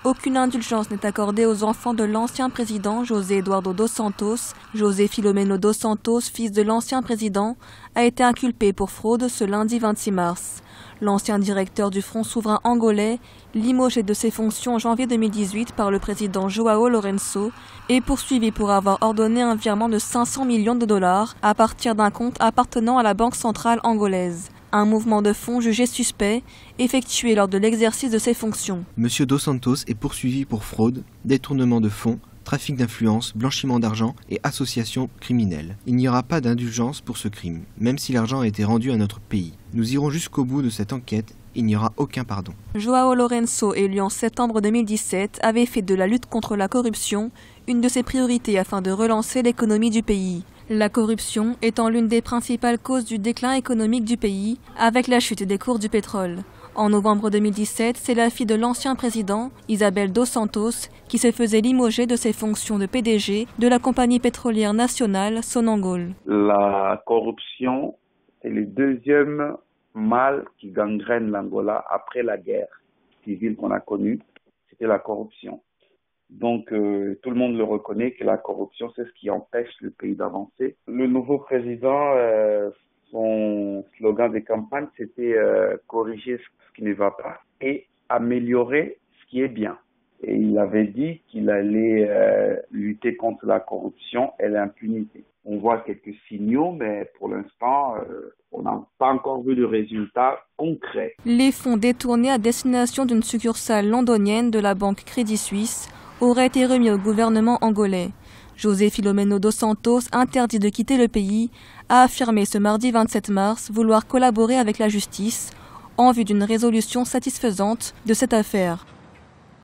Aucune indulgence n'est accordée aux enfants de l'ancien président José Eduardo dos Santos. José Filomeno dos Santos, fils de l'ancien président, a été inculpé pour fraude ce lundi 26 mars. L'ancien directeur du Front souverain angolais, limogé de ses fonctions en janvier 2018 par le président João Lourenço, est poursuivi pour avoir ordonné un virement de 500 millions de dollars à partir d'un compte appartenant à la Banque centrale angolaise. Un mouvement de fonds jugé suspect, effectué lors de l'exercice de ses fonctions. Monsieur dos Santos est poursuivi pour fraude, détournement de fonds, trafic d'influence, blanchiment d'argent et association criminelle. Il n'y aura pas d'indulgence pour ce crime, même si l'argent a été rendu à notre pays. Nous irons jusqu'au bout de cette enquête, il n'y aura aucun pardon. João Lourenço, élu en septembre 2017, avait fait de la lutte contre la corruption une de ses priorités afin de relancer l'économie du pays. La corruption étant l'une des principales causes du déclin économique du pays, avec la chute des cours du pétrole. En novembre 2017, c'est la fille de l'ancien président, Isabel dos Santos, qui se faisait limoger de ses fonctions de PDG de la compagnie pétrolière nationale Sonangol. La corruption est le deuxième mal qui gangrène l'Angola après la guerre civile qu'on a connue. C'était la corruption. Donc tout le monde le reconnaît que la corruption, c'est ce qui empêche le pays d'avancer. Le nouveau président, son slogan de campagne, c'était corriger ce qui ne va pas et améliorer ce qui est bien. Et il avait dit qu'il allait lutter contre la corruption et l'impunité. On voit quelques signaux, mais pour l'instant, on n'a pas encore vu de résultats concrets. Les fonds détournés à destination d'une succursale londonienne de la banque Crédit Suisse auraient été remis au gouvernement angolais. José Filomeno dos Santos, interdit de quitter le pays, a affirmé ce mardi 27 mars vouloir collaborer avec la justice en vue d'une résolution satisfaisante de cette affaire.